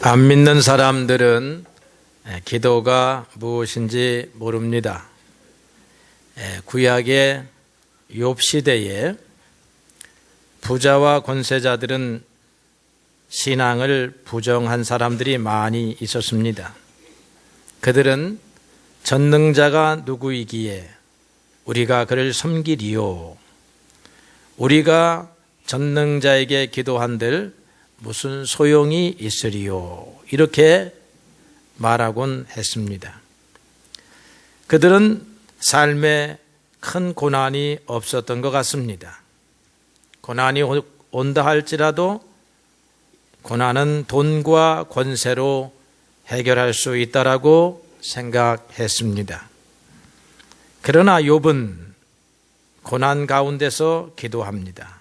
안 믿는 사람들은 기도가 무엇인지 모릅니다. 구약의 욥 시대에 부자와 권세자들은 신앙을 부정한 사람들이 많이 있었습니다. 그들은 전능자가 누구이기에 우리가 그를 섬기리요, 우리가 전능자에게 기도한들 무슨 소용이 있으리요, 이렇게 말하곤 했습니다. 그들은 삶에 큰 고난이 없었던 것 같습니다. 고난이 온다 할지라도 고난은 돈과 권세로 해결할 수 있다라고 생각했습니다. 그러나 욥은 고난 가운데서 기도합니다.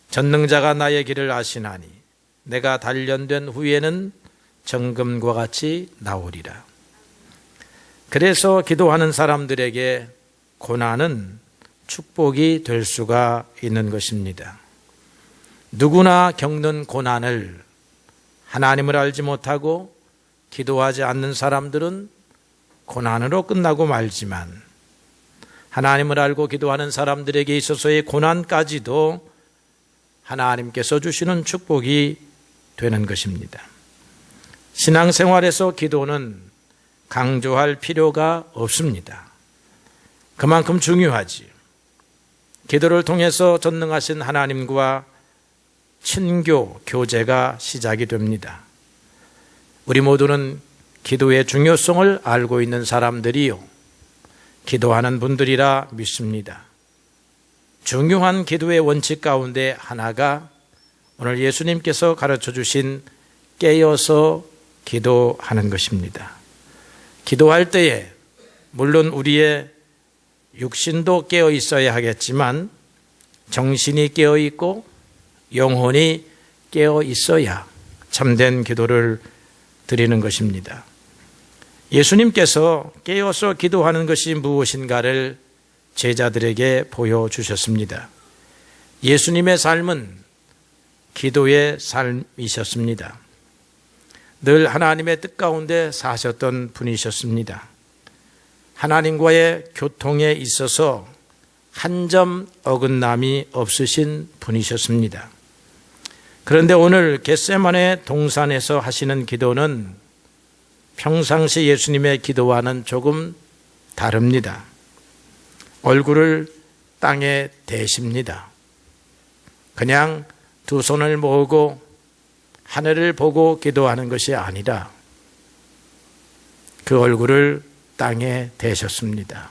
전능자가 나의 길을 아시나니 내가 단련된 후에는 정금과 같이 나오리라. 그래서 기도하는 사람들에게 고난은 축복이 될 수가 있는 것입니다. 누구나 겪는 고난을 하나님을 알지 못하고 기도하지 않는 사람들은 고난으로 끝나고 말지만, 하나님을 알고 기도하는 사람들에게 있어서의 고난까지도 하나님께서 주시는 축복이 되는 것입니다. 신앙생활에서 기도는 강조할 필요가 없습니다. 그만큼 중요하지. 기도를 통해서 전능하신 하나님과 친교, 교제가 시작이 됩니다. 우리 모두는 기도의 중요성을 알고 있는 사람들이요, 기도하는 분들이라 믿습니다. 중요한 기도의 원칙 가운데 하나가 오늘 예수님께서 가르쳐 주신 깨어서 기도하는 것입니다. 기도할 때에 물론 우리의 육신도 깨어 있어야 하겠지만 정신이 깨어 있고 영혼이 깨어 있어야 참된 기도를 드리는 것입니다. 예수님께서 깨어서 기도하는 것이 무엇인가를 제자들에게 보여주셨습니다. 예수님의 삶은 기도의 삶이셨습니다. 늘 하나님의 뜻 가운데 사셨던 분이셨습니다. 하나님과의 교통에 있어서 한 점 어긋남이 없으신 분이셨습니다. 그런데 오늘 겟세마네 동산에서 하시는 기도는 평상시 예수님의 기도와는 조금 다릅니다. 얼굴을 땅에 대십니다. 그냥 두 손을 모으고 하늘을 보고 기도하는 것이 아니라 그 얼굴을 땅에 대셨습니다.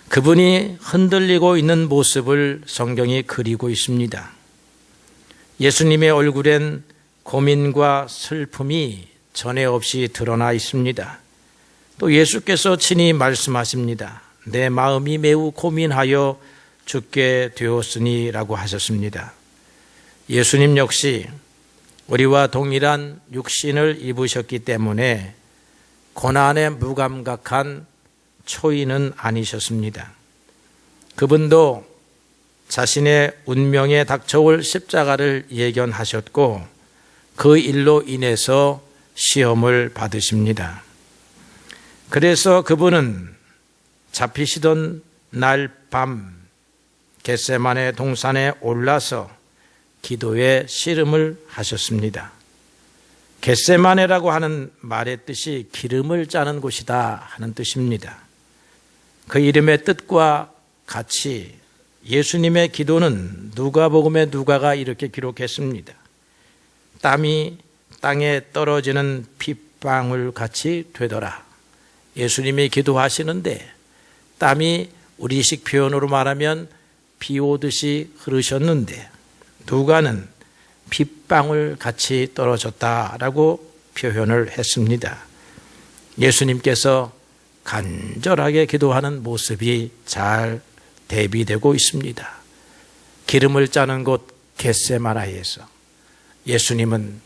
그분이 흔들리고 있는 모습을 성경이 그리고 있습니다. 예수님의 얼굴엔 고민과 슬픔이 전에 없이 드러나 있습니다. 또 예수께서 친히 말씀하십니다. 내 마음이 매우 고민하여 죽게 되었으니 라고 하셨습니다. 예수님 역시 우리와 동일한 육신을 입으셨기 때문에 고난에 무감각한 초인은 아니셨습니다. 그분도 자신의 운명에 닥쳐올 십자가를 예견하셨고 그 일로 인해서 시험을 받으십니다. 그래서 그분은 잡히시던 날 밤 겟세마네 동산에 올라서 기도의 씨름을 하셨습니다. 겟세마네라고 하는 말의 뜻이 기름을 짜는 곳이다 하는 뜻입니다. 그 이름의 뜻과 같이 예수님의 기도는 누가복음의 누가가 이렇게 기록했습니다. 땀이 땅에 떨어지는 핏방울 같이 되더라. 예수님이 기도하시는데 땀이 우리식 표현으로 말하면 비 오듯이 흐르셨는데 누가는 핏방울 같이 떨어졌다라고 표현을 했습니다. 예수님께서 간절하게 기도하는 모습이 잘 대비되고 있습니다. 기름을 짜는 곳 겟세마나에서 예수님은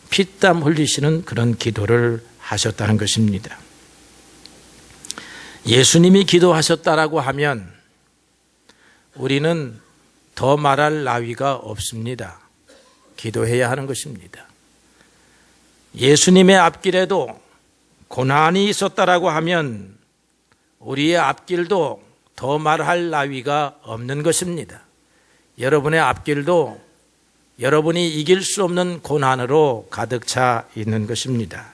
피땀 흘리시는 그런 기도를 하셨다는 것입니다. 예수님이 기도하셨다라고 하면 우리는 더 말할 나위가 없습니다. 기도해야 하는 것입니다. 예수님의 앞길에도 고난이 있었다라고 하면 우리의 앞길도 더 말할 나위가 없는 것입니다. 여러분의 앞길도 여러분이 이길 수 없는 고난으로 가득 차 있는 것입니다.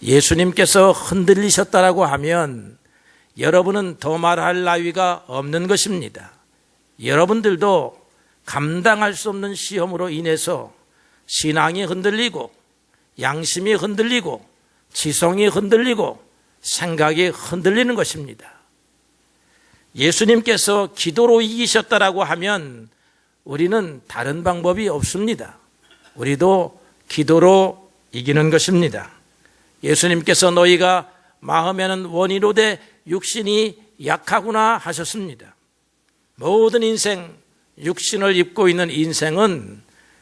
예수님께서 흔들리셨다라고 하면 여러분은 더 말할 나위가 없는 것입니다. 여러분들도 감당할 수 없는 시험으로 인해서 신앙이 흔들리고 양심이 흔들리고 지성이 흔들리고 생각이 흔들리는 것입니다. 예수님께서 기도로 이기셨다라고 하면 우리는 다른 방법이 없습니다. 우리도 기도로 이기는 것입니다. 예수님께서 너희가 마음에는 원이로되 육신이 약하구나 하셨습니다. 모든 인생, 육신을 입고 있는 인생은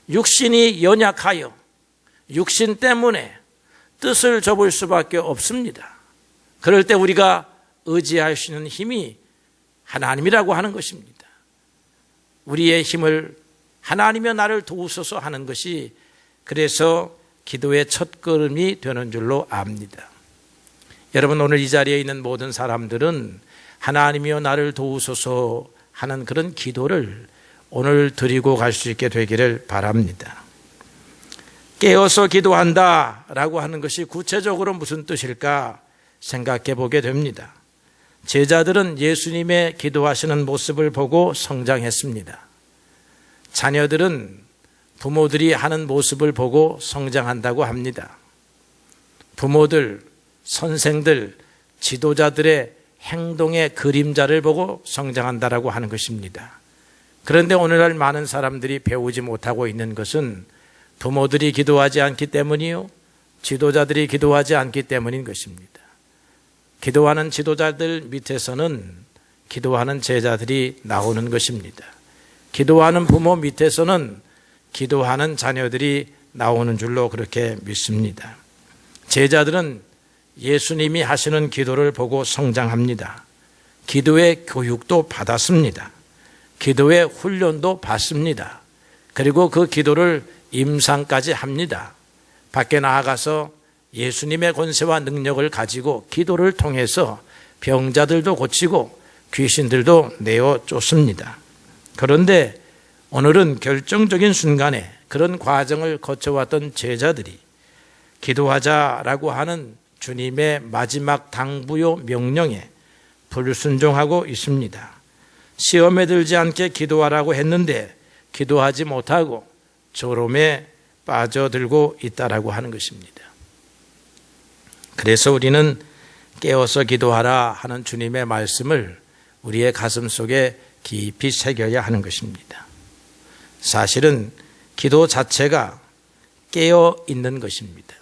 육신이 연약하여 육신 때문에 뜻을 접을 수밖에 없습니다. 그럴 때 우리가 의지할 수 있는 힘이 하나님이라고 하는 것입니다. 우리의 힘을 하나님이여 나를 도우소서 하는 것이 그래서 기도의 첫걸음이 되는 줄로 압니다. 여러분, 오늘 이 자리에 있는 모든 사람들은 하나님이여 나를 도우소서 하는 그런 기도를 오늘 드리고 갈 수 있게 되기를 바랍니다. 깨어서 기도한다 라고 하는 것이 구체적으로 무슨 뜻일까 생각해 보게 됩니다. 제자들은 예수님의 기도하시는 모습을 보고 성장했습니다. 자녀들은 부모들이 하는 모습을 보고 성장한다고 합니다. 부모들, 선생들, 지도자들의 행동의 그림자를 보고 성장한다라고 하는 것입니다. 그런데 오늘날 많은 사람들이 배우지 못하고 있는 것은 부모들이 기도하지 않기 때문이요, 지도자들이 기도하지 않기 때문인 것입니다. 기도하는 지도자들 밑에서는 기도하는 제자들이 나오는 것입니다. 기도하는 부모 밑에서는 기도하는 자녀들이 나오는 줄로 그렇게 믿습니다. 제자들은 예수님이 하시는 기도를 보고 성장합니다. 기도의 교육도 받았습니다. 기도의 훈련도 받습니다. 그리고 그 기도를 임상까지 합니다. 밖에 나아가서 예수님의 권세와 능력을 가지고 기도를 통해서 병자들도 고치고 귀신들도 내어 쫓습니다. 그런데 오늘은 결정적인 순간에 그런 과정을 거쳐왔던 제자들이 기도하자라고 하는 주님의 마지막 당부요 명령에 불순종하고 있습니다. 시험에 들지 않게 기도하라고 했는데 기도하지 못하고 졸음에 빠져들고 있다라고 하는 것입니다. 그래서 우리는 깨어서 기도하라 하는 주님의 말씀을 우리의 가슴 속에 깊이 새겨야 하는 것입니다. 사실은 기도 자체가 깨어 있는 것입니다.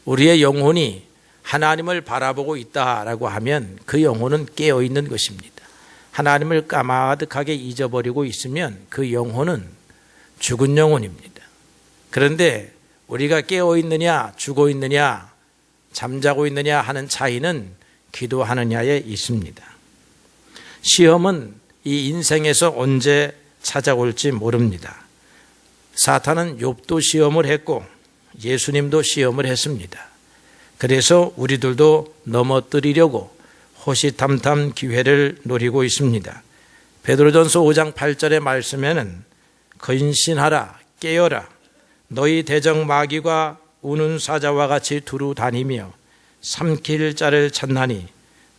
우리의 영혼이 하나님을 바라보고 있다라고 하면 그 영혼은 깨어 있는 것입니다. 하나님을 까마득하게 잊어버리고 있으면 그 영혼은 죽은 영혼입니다. 그런데 우리가 깨어 있느냐, 죽어 있느냐, 잠자고 있느냐 하는 차이는 기도하느냐에 있습니다. 시험은 이 인생에서 언제 찾아올지 모릅니다. 사탄은 욥도 시험을 했고 예수님도 시험을 했습니다. 그래서 우리들도 넘어뜨리려고 호시탐탐 기회를 노리고 있습니다. 베드로전서 5장 8절의 말씀에는 근신하라, 깨어라, 너희 대적 마귀가 우는 사자와 같이 두루 다니며 삼킬 자를 찾나니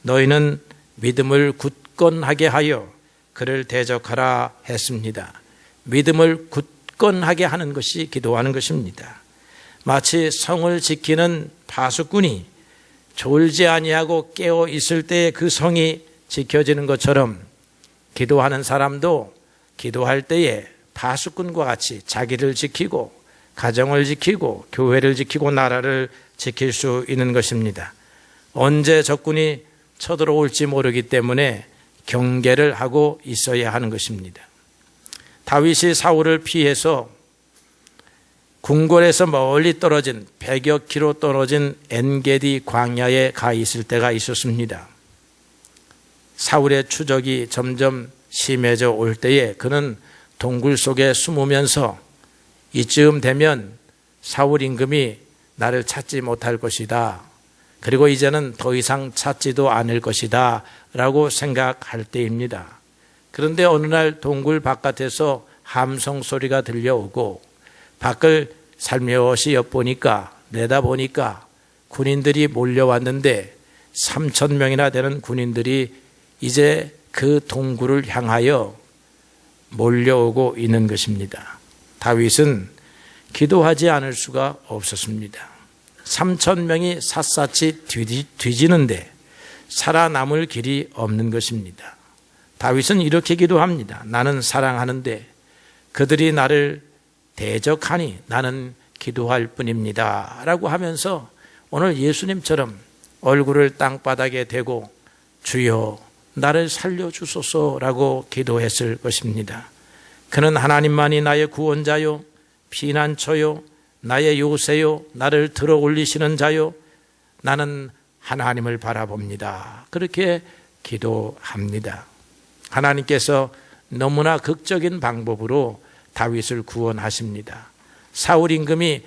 너희는 믿음을 굳건하게 하여 그를 대적하라 했습니다. 믿음을 굳건하게 하는 것이 기도하는 것입니다. 마치 성을 지키는 파수꾼이 졸지 아니하고 깨어 있을 때에 그 성이 지켜지는 것처럼 기도하는 사람도 기도할 때에 파수꾼과 같이 자기를 지키고 가정을 지키고 교회를 지키고 나라를 지킬 수 있는 것입니다. 언제 적군이 쳐들어올지 모르기 때문에 경계를 하고 있어야 하는 것입니다. 다윗이 사울을 피해서 궁궐에서 멀리 떨어진 100여 킬로 떨어진 엔게디 광야에 가 있을 때가 있었습니다. 사울의 추적이 점점 심해져 올 때에 그는 동굴 속에 숨으면서 이쯤 되면 사울 임금이 나를 찾지 못할 것이다. 그리고 이제는 더 이상 찾지도 않을 것이다 라고 생각할 때입니다. 그런데 어느 날 동굴 바깥에서 함성 소리가 들려오고 밖을 살며시 엿보니까 내다보니까 군인들이 몰려왔는데 3,000명이나 되는 군인들이 이제 그 동굴을 향하여 몰려오고 있는 것입니다. 다윗은 기도하지 않을 수가 없었습니다. 3,000명이 샅샅이 뒤지는데 살아남을 길이 없는 것입니다. 다윗은 이렇게 기도합니다. 나는 사랑하는데 그들이 나를 대적하니 나는 기도할 뿐입니다 라고 하면서 오늘 예수님처럼 얼굴을 땅바닥에 대고 주여 나를 살려주소서라고 기도했을 것입니다. 그는 하나님만이 나의 구원자요 피난처요 나의 요새요 나를 들어 올리시는 자요 나는 하나님을 바라봅니다. 그렇게 기도합니다. 하나님께서 너무나 극적인 방법으로 다윗을 구원하십니다. 사울 임금이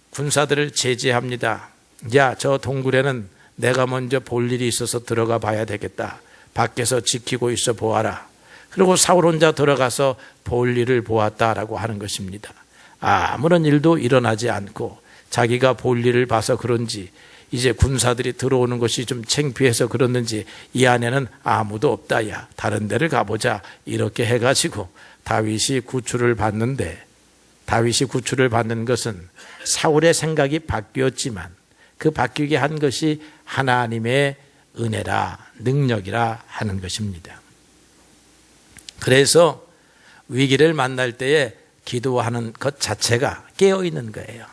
군사들을 제지합니다. 야, 저 동굴에는 내가 먼저 볼 일이 있어서 들어가 봐야 되겠다. 밖에서 지키고 있어 보아라. 그리고 사울 혼자 들어가서 볼 일을 보았다라고 하는 것입니다. 아무런 일도 일어나지 않고 자기가 볼 일을 봐서 그런지 이제 군사들이 들어오는 것이 좀 창피해서 그렇는지 이 안에는 아무도 없다. 야, 다른 데를 가보자. 이렇게 해가지고 다윗이 구출을 받는데 다윗이 구출을 받는 것은 사울의 생각이 바뀌었지만 그 바뀌게 한 것이 하나님의 은혜라 능력이라 하는 것입니다. 그래서 위기를 만날 때에 기도하는 것 자체가 깨어있는 거예요.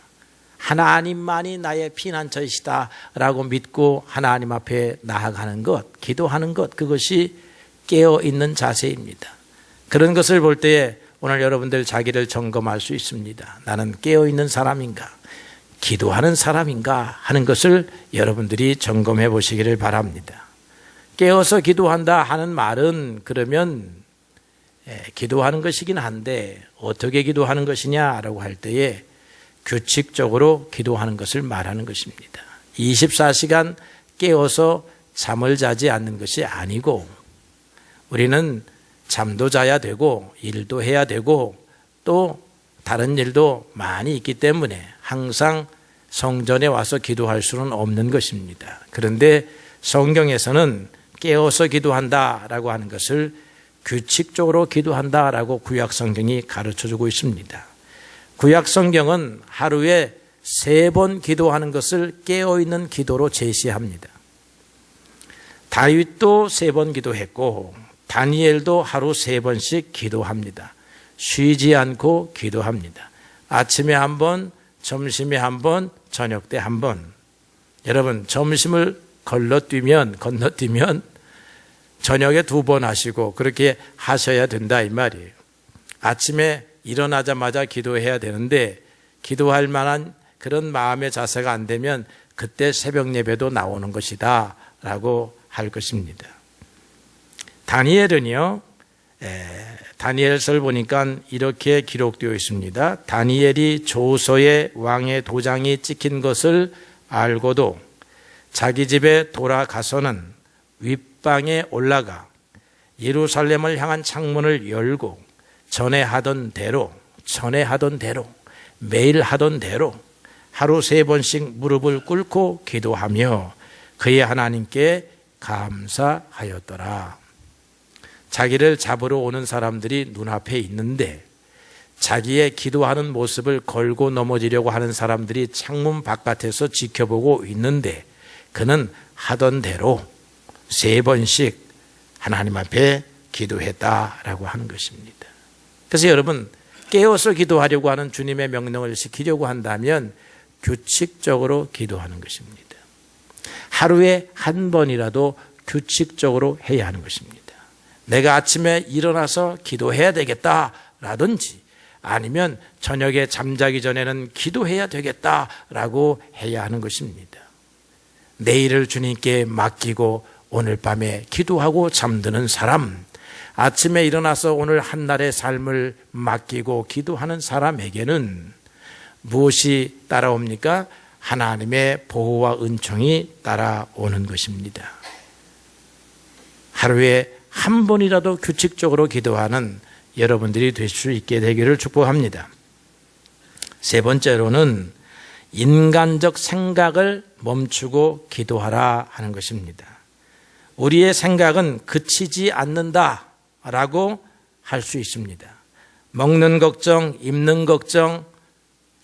하나님만이 나의 피난처이시다 라고 믿고 하나님 앞에 나아가는 것, 기도하는 것, 그것이 깨어있는 자세입니다. 그런 것을 볼 때에 오늘 여러분들 자기를 점검할 수 있습니다. 나는 깨어있는 사람인가? 기도하는 사람인가? 하는 것을 여러분들이 점검해 보시기를 바랍니다. 깨어서 기도한다 하는 말은 그러면 기도하는 것이긴 한데 어떻게 기도하는 것이냐라고 할 때에 규칙적으로 기도하는 것을 말하는 것입니다. 24시간 깨어서 잠을 자지 않는 것이 아니고 우리는 잠도 자야 되고 일도 해야 되고 또 다른 일도 많이 있기 때문에 항상 성전에 와서 기도할 수는 없는 것입니다. 그런데 성경에서는 깨어서 기도한다라고 하는 것을 규칙적으로 기도한다라고 구약 성경이 가르쳐주고 있습니다. 구약 성경은 하루에 3번 기도하는 것을 깨어있는 기도로 제시합니다. 다윗도 3번 기도했고 다니엘도 하루 3번씩 기도합니다. 쉬지 않고 기도합니다. 아침에 1번, 점심에 1번, 저녁 때 1번. 여러분 점심을 건너뛰면 저녁에 2번 하시고 그렇게 하셔야 된다 이 말이에요. 아침에 일어나자마자 기도해야 되는데 기도할 만한 그런 마음의 자세가 안 되면 그때 새벽 예배도 나오는 것이다 라고 할 것입니다. 다니엘은요, 다니엘서를 보니까 이렇게 기록되어 있습니다. 다니엘이 조서에 왕의 도장이 찍힌 것을 알고도 자기 집에 돌아가서는 윗방에 올라가 예루살렘을 향한 창문을 열고 전에 하던 대로 매일 하던 대로 하루 3번씩 무릎을 꿇고 기도하며 그의 하나님께 감사하였더라. 자기를 잡으러 오는 사람들이 눈앞에 있는데 자기의 기도하는 모습을 걸고 넘어지려고 하는 사람들이 창문 바깥에서 지켜보고 있는데 그는 하던 대로 3번씩 하나님 앞에 기도했다라고 하는 것입니다. 그래서 여러분 깨어서 기도하려고 하는 주님의 명령을 지키려고 한다면 규칙적으로 기도하는 것입니다. 하루에 1번이라도 규칙적으로 해야 하는 것입니다. 내가 아침에 일어나서 기도해야 되겠다라든지 아니면 저녁에 잠자기 전에는 기도해야 되겠다라고 해야 하는 것입니다. 내일을 주님께 맡기고 오늘 밤에 기도하고 잠드는 사람, 아침에 일어나서 오늘 한날의 삶을 맡기고 기도하는 사람에게는 무엇이 따라옵니까? 하나님의 보호와 은총이 따라오는 것입니다. 하루에 한 번이라도 규칙적으로 기도하는 여러분들이 될 수 있게 되기를 축복합니다. 세 번째로는 인간적 생각을 멈추고 기도하라 하는 것입니다. 우리의 생각은 그치지 않는다라고 할 수 있습니다. 먹는 걱정, 입는 걱정,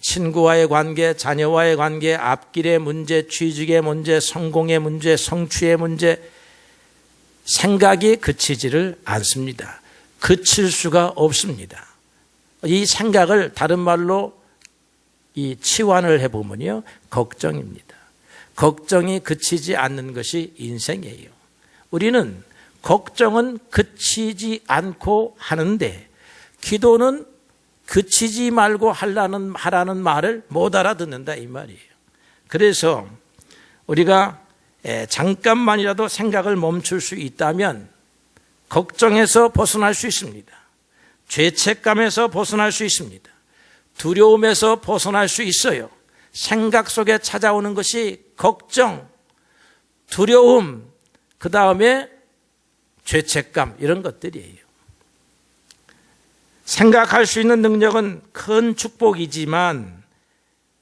친구와의 관계, 자녀와의 관계, 앞길의 문제, 취직의 문제, 성공의 문제, 성취의 문제, 생각이 그치지를 않습니다. 그칠 수가 없습니다. 이 생각을 다른 말로 이 치환을 해보면요, 걱정입니다. 걱정이 그치지 않는 것이 인생이에요. 우리는 걱정은 그치지 않고 하는데 기도는 그치지 말고 하라는 말을 못 알아듣는다 이 말이에요. 그래서 우리가 잠깐만이라도 생각을 멈출 수 있다면 걱정에서 벗어날 수 있습니다. 죄책감에서 벗어날 수 있습니다. 두려움에서 벗어날 수 있어요. 생각 속에 찾아오는 것이 걱정, 두려움, 그 다음에 죄책감 이런 것들이에요. 생각할 수 있는 능력은 큰 축복이지만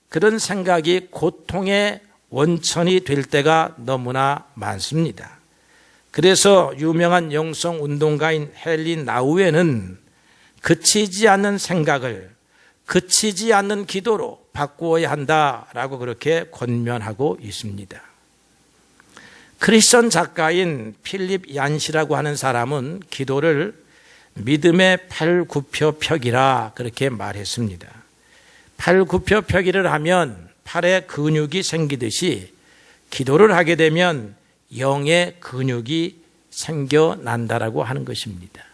그런 생각이 고통의 원천이 될 때가 너무나 많습니다. 그래서 유명한 영성 운동가인 헨리 나우에는 그치지 않는 생각을 그치지 않는 기도로 바꾸어야 한다라고 그렇게 권면하고 있습니다. 크리스천 작가인 필립 얀시라고 하는 사람은 기도를 믿음의 팔굽혀펴기라 그렇게 말했습니다. 팔굽혀펴기를 하면 팔에 근육이 생기듯이 기도를 하게 되면 영의 근육이 생겨난다라고 하는 것입니다.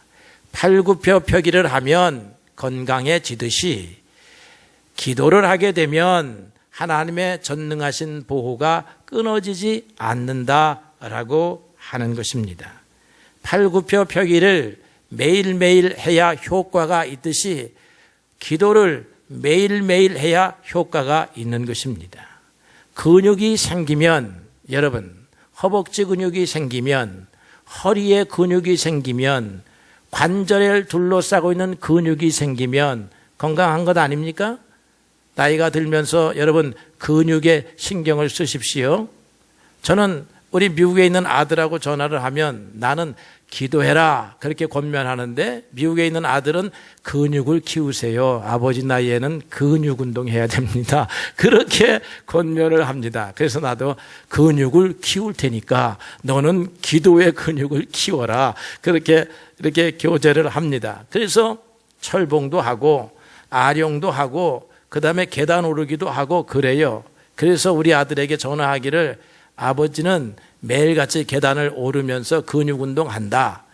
팔굽혀펴기를 하면 건강해지듯이 기도를 하게 되면 하나님의 전능하신 보호가 끊어지지 않는다라고 하는 것입니다. 팔굽혀펴기를 매일매일 해야 효과가 있듯이 기도를 매일매일 해야 효과가 있는 것입니다. 근육이 생기면 여러분 허벅지 근육이 생기면 허리에 근육이 생기면 관절을 둘러싸고 있는 근육이 생기면 건강한 것 아닙니까? 나이가 들면서 여러분 근육에 신경을 쓰십시오. 저는 우리 미국에 있는 아들하고 전화를 하면 나는 기도해라 그렇게 권면하는데 미국에 있는 아들은 근육을 키우세요. 아버지 나이에는 근육 운동해야 됩니다. 그렇게 권면을 합니다. 그래서 나도 근육을 키울 테니까 너는 기도의 근육을 키워라. 이렇게 교제를 합니다. 그래서 철봉도 하고 아령도 하고 그다음에 계단 오르기도 하고 그래요. 그래서 우리 아들에게 전화하기를 아버지는 매일같이 계단을 오르면서 근육 운동한다.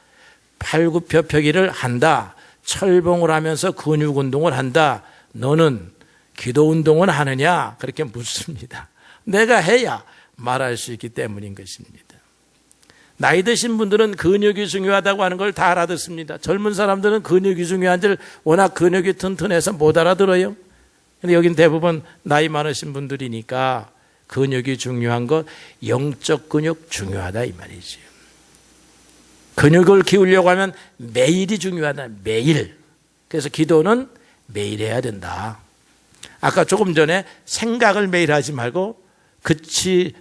팔굽혀펴기를 한다. 철봉을 하면서 근육 운동을 한다. 너는 기도 운동을 하느냐? 그렇게 묻습니다. 내가 해야 말할 수 있기 때문인 것입니다. 나이 드신 분들은 근육이 중요하다고 하는 걸 다 알아듣습니다. 젊은 사람들은 근육이 중요한지를 워낙 근육이 튼튼해서 못 알아들어요. 근데 여긴 대부분 나이 많으신 분들이니까 근육이 중요한 것, 영적 근육 중요하다 이 말이죠. 근육을 키우려고 하면 매일이 중요하다. 매일. 그래서 기도는 매일 해야 된다. 아까 조금 전에 생각을 매일 하지 말고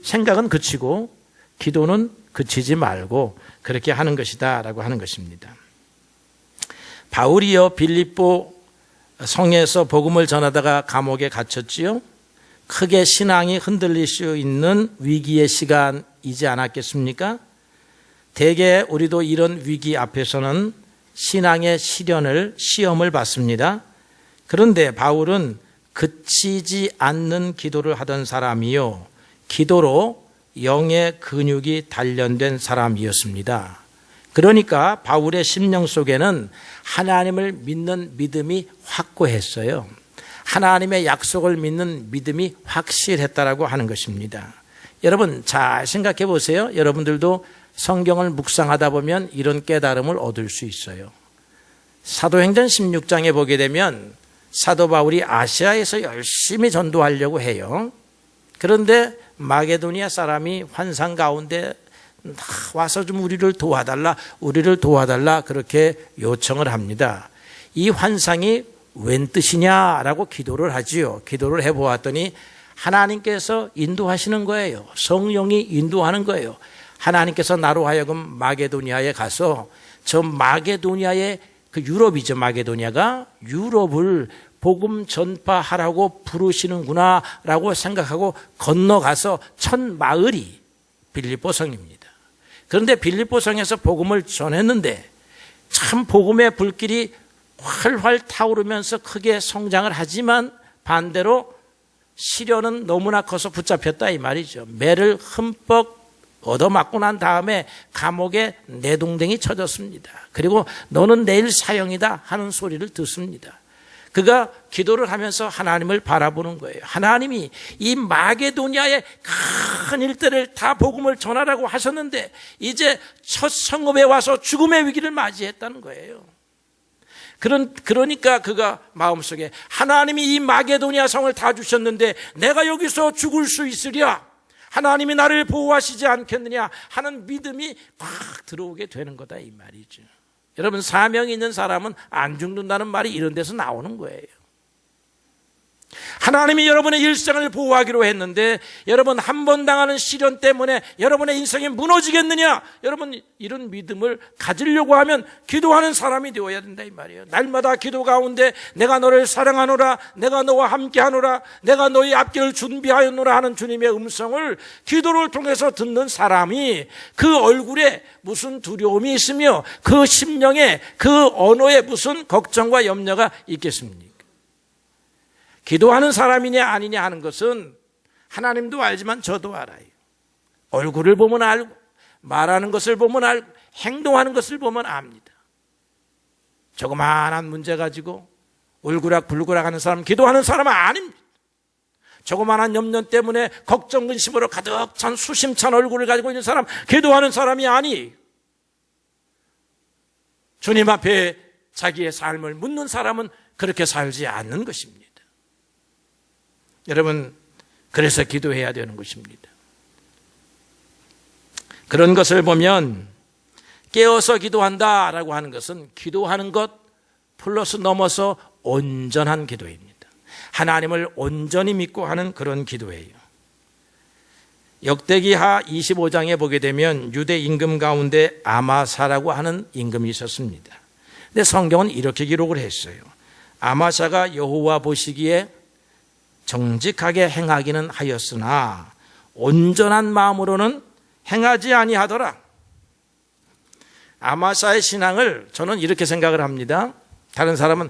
생각은 그치고 기도는 그치지 말고 그렇게 하는 것이다 라고 하는 것입니다. 바울이요 빌립보 성에서 복음을 전하다가 감옥에 갇혔지요. 크게 신앙이 흔들릴 수 있는 위기의 시간이지 않았겠습니까? 대개 우리도 이런 위기 앞에서는 신앙의 시험을 받습니다. 그런데 바울은 그치지 않는 기도를 하던 사람이요. 기도로 영의 근육이 단련된 사람이었습니다. 그러니까 바울의 심령 속에는 하나님을 믿는 믿음이 확고했어요. 하나님의 약속을 믿는 믿음이 확실했다라고 하는 것입니다. 여러분 잘 생각해 보세요. 여러분들도 성경을 묵상하다 보면 이런 깨달음을 얻을 수 있어요. 사도행전 16장에 보게 되면 사도 바울이 아시아에서 열심히 전도하려고 해요. 그런데 마게도니아 사람이 환상 가운데 와서 좀 우리를 도와달라 그렇게 요청을 합니다. 이 환상이 웬 뜻이냐라고 기도를 하지요. 기도를 해보았더니 하나님께서 인도하시는 거예요. 성령이 인도하는 거예요. 하나님께서 나로 하여금 마게도니아에 가서 저 마게도니아의 그 유럽이죠. 마게도니아가 유럽을 복음 전파하라고 부르시는구나라고 생각하고 건너가서 첫 마을이 빌립보성입니다. 그런데 빌립보성에서 복음을 전했는데 참 복음의 불길이 활활 타오르면서 크게 성장을 하지만 반대로 시련은 너무나 커서 붙잡혔다 이 말이죠. 매를 흠뻑 얻어맞고 난 다음에 감옥에 내동댕이 쳐졌습니다. 그리고 너는 내일 사형이다 하는 소리를 듣습니다. 그가 기도를 하면서 하나님을 바라보는 거예요. 하나님이 이 마게도니아의 큰 일들을 다 복음을 전하라고 하셨는데 이제 첫 성읍에 와서 죽음의 위기를 맞이했다는 거예요. 그러니까 그가 마음속에 하나님이 이 마게도니아 성을 다 주셨는데 내가 여기서 죽을 수 있으랴? 하나님이 나를 보호하시지 않겠느냐 하는 믿음이 꽉 들어오게 되는 거다 이 말이죠. 여러분 사명이 있는 사람은 안 죽는다는 말이 이런 데서 나오는 거예요. 하나님이 여러분의 일생을 보호하기로 했는데 여러분 한 번 당하는 시련 때문에 여러분의 인생이 무너지겠느냐? 여러분 이런 믿음을 가지려고 하면 기도하는 사람이 되어야 된다 이 말이에요. 날마다 기도 가운데 내가 너를 사랑하노라, 내가 너와 함께하노라, 내가 너의 앞길을 준비하였노라 하는 주님의 음성을 기도를 통해서 듣는 사람이 그 얼굴에 무슨 두려움이 있으며 그 심령에 그 언어에 무슨 걱정과 염려가 있겠습니까? 기도하는 사람이냐 아니냐 하는 것은 하나님도 알지만 저도 알아요. 얼굴을 보면 알고 말하는 것을 보면 알고 행동하는 것을 보면 압니다. 조그마한 문제 가지고 울그락불그락 하는 사람 기도하는 사람은 아닙니다. 조그마한 염려 때문에 걱정 근심으로 가득 찬 수심찬 얼굴을 가지고 있는 사람 기도하는 사람이 아니에요. 주님 앞에 자기의 삶을 묻는 사람은 그렇게 살지 않는 것입니다. 여러분 그래서 기도해야 되는 것입니다. 그런 것을 보면 깨어서 기도한다라고 하는 것은 기도하는 것 플러스 넘어서 온전한 기도입니다. 하나님을 온전히 믿고 하는 그런 기도예요. 역대기하 25장에 보게 되면 유대 임금 가운데 아마사라고 하는 임금이 있었습니다. 근데 성경은 이렇게 기록을 했어요. 아마사가 여호와 보시기에 정직하게 행하기는 하였으나 온전한 마음으로는 행하지 아니하더라. 아마사의 신앙을 저는 이렇게 생각을 합니다. 다른 사람은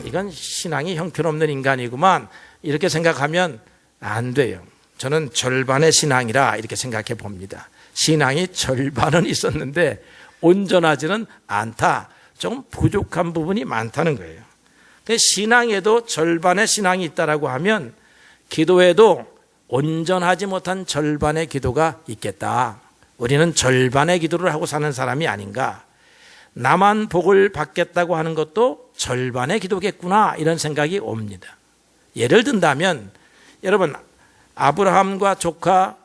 이건 신앙이 형편없는 인간이구만 이렇게 생각하면 안 돼요. 저는 절반의 신앙이라 이렇게 생각해 봅니다. 신앙이 절반은 있었는데 온전하지는 않다. 좀 부족한 부분이 많다는 거예요. 신앙에도 절반의 신앙이 있다라고 하면 기도에도 온전하지 못한 절반의 기도가 있겠다. 우리는 절반의 기도를 하고 사는 사람이 아닌가. 나만 복을 받겠다고 하는 것도 절반의 기도겠구나 이런 생각이 옵니다. 예를 든다면 여러분 아브라함과 조카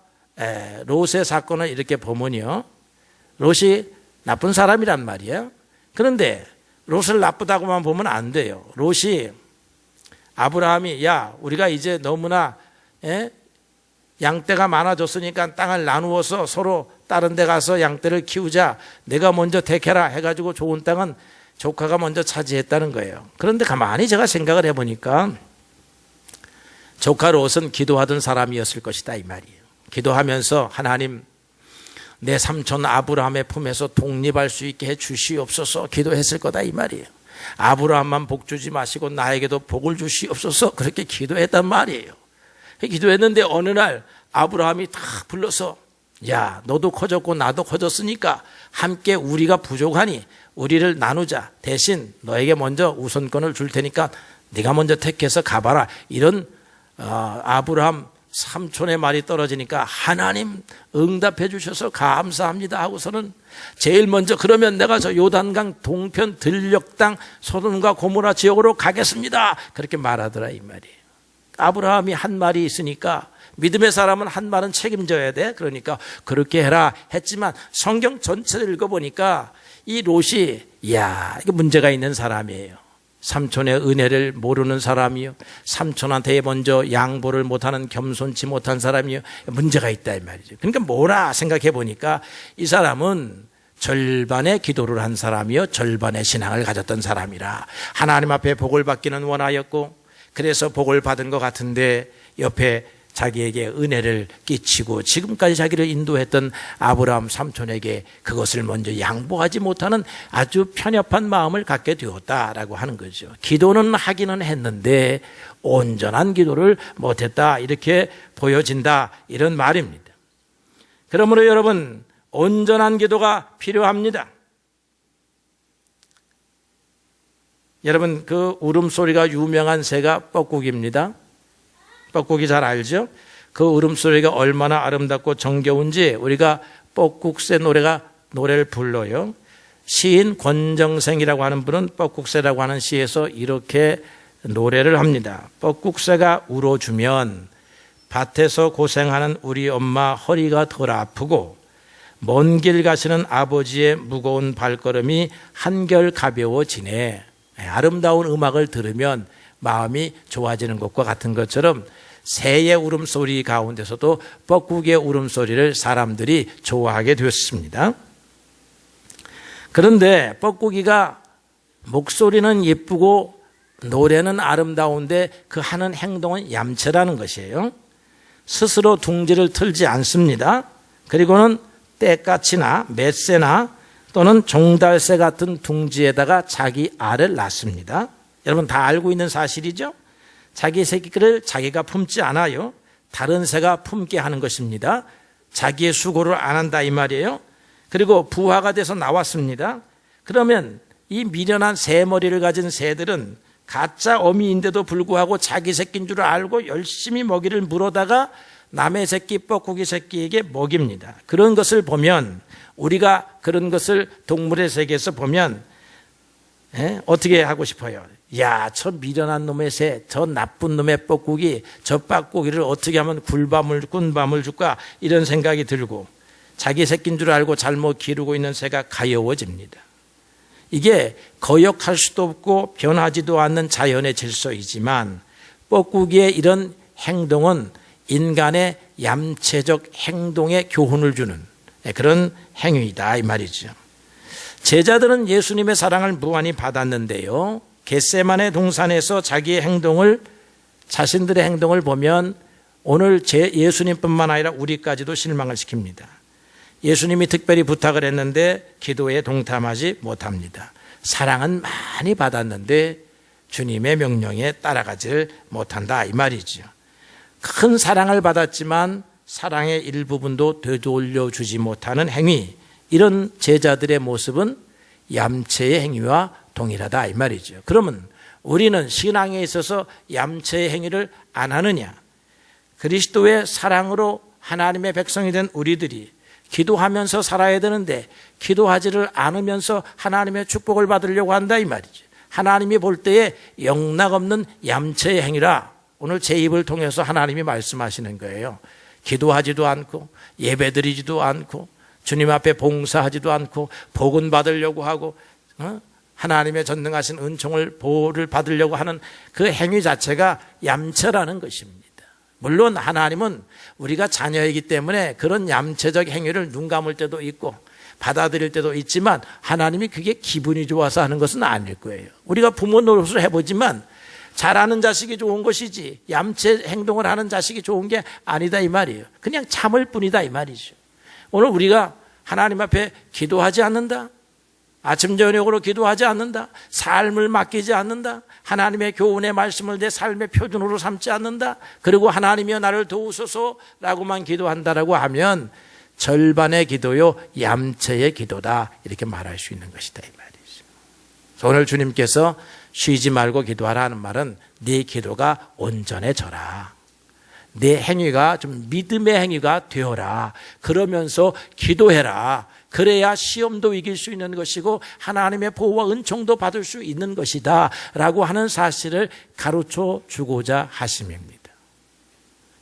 롯의 사건을 이렇게 보면요. 롯이 나쁜 사람이란 말이에요. 그런데 롯을 나쁘다고만 보면 안 돼요. 롯이 아브라함이 야 우리가 이제 너무나 양떼가 많아졌으니까 땅을 나누어서 서로 다른 데 가서 양떼를 키우자. 내가 먼저 택해라 해가지고 좋은 땅은 조카가 먼저 차지했다는 거예요. 그런데 가만히 제가 생각을 해보니까 조카 롯은 기도하던 사람이었을 것이다 이 말이에요. 기도하면서 하나님 내 삼촌 아브라함의 품에서 독립할 수 있게 해 주시옵소서 기도했을 거다 이 말이에요. 아브라함만 복 주지 마시고 나에게도 복을 주시옵소서 그렇게 기도했단 말이에요. 기도했는데 어느 날 아브라함이 다 불러서 야 너도 커졌고 나도 커졌으니까 함께 우리가 부족하니 우리를 나누자. 대신 너에게 먼저 우선권을 줄 테니까 네가 먼저 택해서 가봐라. 이런 아브라함 삼촌의 말이 떨어지니까 하나님 응답해 주셔서 감사합니다 하고서는 제일 먼저 그러면 내가 저 요단강 동편 들녘 땅 소돔과 고모라 지역으로 가겠습니다. 그렇게 말하더라 이 말이에요. 아브라함이 한 말이 있으니까 믿음의 사람은 한 말은 책임져야 돼. 그러니까 그렇게 해라 했지만 성경 전체를 읽어보니까 이 롯이 이야 이게 문제가 있는 사람이에요. 삼촌의 은혜를 모르는 사람이요, 삼촌한테 먼저 양보를 못하는 겸손치 못한 사람이요, 문제가 있다 이 말이죠. 그러니까 뭐라 생각해 보니까 이 사람은 절반의 기도를 한 사람이요, 절반의 신앙을 가졌던 사람이라 하나님 앞에 복을 받기는 원하였고 그래서 복을 받은 것 같은데 옆에 자기에게 은혜를 끼치고 지금까지 자기를 인도했던 아브라함 삼촌에게 그것을 먼저 양보하지 못하는 아주 편협한 마음을 갖게 되었다라고 하는 거죠. 기도는 하기는 했는데 온전한 기도를 못했다 이렇게 보여진다 이런 말입니다. 그러므로 여러분 온전한 기도가 필요합니다. 여러분 그 울음소리가 유명한 새가 뻐꾹입니다. 뻐꾹이 잘 알죠? 그 울음소리가 얼마나 아름답고 정겨운지 우리가 뻐꾹새 노래를 불러요. 시인 권정생이라고 하는 분은 뻐꾹새라고 하는 시에서 이렇게 노래를 합니다. 뻐꾹새가 울어주면 밭에서 고생하는 우리 엄마 허리가 덜 아프고 먼 길 가시는 아버지의 무거운 발걸음이 한결 가벼워지네. 아름다운 음악을 들으면 마음이 좋아지는 것과 같은 것처럼 새의 울음소리 가운데서도 뻐꾹의 울음소리를 사람들이 좋아하게 되었습니다. 그런데 뻐꾹이가 목소리는 예쁘고 노래는 아름다운데 그 하는 행동은 얌체라는 것이에요. 스스로 둥지를 틀지 않습니다. 그리고는 떼까치나 맷새나 또는 종달새 같은 둥지에다가 자기 알을 낳습니다. 여러분 다 알고 있는 사실이죠? 자기 새끼를 자기가 품지 않아요. 다른 새가 품게 하는 것입니다. 자기의 수고를 안 한다 이 말이에요. 그리고 부화가 돼서 나왔습니다. 그러면 이 미련한 새 머리를 가진 새들은 가짜 어미인데도 불구하고 자기 새끼인 줄 알고 열심히 먹이를 물어다가 남의 새끼 뻐꾸기 새끼에게 먹입니다. 그런 것을 보면 우리가 그런 것을 동물의 세계에서 보면 어떻게 하고 싶어요? 야, 저 미련한 놈의 새, 저 나쁜 놈의 뻐꾸기, 저 뻐꾸기를 어떻게 하면 꿀밤을 줄까 이런 생각이 들고 자기 새끼인 줄 알고 잘못 기르고 있는 새가 가여워집니다. 이게 거역할 수도 없고 변하지도 않는 자연의 질서이지만 뻐꾸기의 이런 행동은 인간의 얌체적 행동에 교훈을 주는 그런 행위이다 이 말이죠. 제자들은 예수님의 사랑을 무한히 받았는데요, 겟세마네 동산에서 자신들의 행동을 보면 오늘 예수님뿐만 아니라 우리까지도 실망을 시킵니다. 예수님이 특별히 부탁을 했는데 기도에 동참하지 못합니다. 사랑은 많이 받았는데 주님의 명령에 따라가지 못한다 이 말이죠. 큰 사랑을 받았지만 사랑의 일부분도 되돌려주지 못하는 행위, 이런 제자들의 모습은 얌체의 행위와 동일하다 이 말이죠. 그러면 우리는 신앙에 있어서 얌체의 행위를 안 하느냐? 그리스도의 사랑으로 하나님의 백성이 된 우리들이 기도하면서 살아야 되는데 기도하지를 않으면서 하나님의 축복을 받으려고 한다 이 말이죠. 하나님이 볼 때에 영락없는 얌체의 행위라 오늘 제 입을 통해서 하나님이 말씀하시는 거예요. 기도하지도 않고 예배드리지도 않고 주님 앞에 봉사하지도 않고 복은 받으려고 하고 하나님의 전능하신 은총을 보호를 받으려고 하는 그 행위 자체가 얌체라는 것입니다. 물론 하나님은 우리가 자녀이기 때문에 그런 얌체적 행위를 눈 감을 때도 있고 받아들일 때도 있지만 하나님이 그게 기분이 좋아서 하는 것은 아닐 거예요. 우리가 부모 노릇을 해보지만 잘하는 자식이 좋은 것이지 얌체 행동을 하는 자식이 좋은 게 아니다 이 말이에요. 그냥 참을 뿐이다 이 말이죠. 오늘 우리가 하나님 앞에 기도하지 않는다, 아침 저녁으로 기도하지 않는다, 삶을 맡기지 않는다, 하나님의 교훈의 말씀을 내 삶의 표준으로 삼지 않는다, 그리고 하나님이여 나를 도우소서라고만 기도한다라고 하면 절반의 기도요 얌체의 기도다 이렇게 말할 수 있는 것이다 이 말이죠. 오늘 주님께서 쉬지 말고 기도하라는 말은 네 기도가 온전해져라, 내 행위가 좀 믿음의 행위가 되어라. 그러면서 기도해라. 그래야 시험도 이길 수 있는 것이고 하나님의 보호와 은총도 받을 수 있는 것이다 라고 하는 사실을 가르쳐 주고자 하심입니다.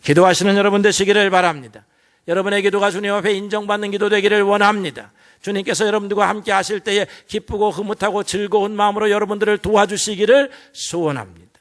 기도하시는 여러분 되시기를 바랍니다. 여러분의 기도가 주님 앞에 인정받는 기도 되기를 원합니다. 주님께서 여러분들과 함께 하실 때에 기쁘고 흐뭇하고 즐거운 마음으로 여러분들을 도와주시기를 소원합니다.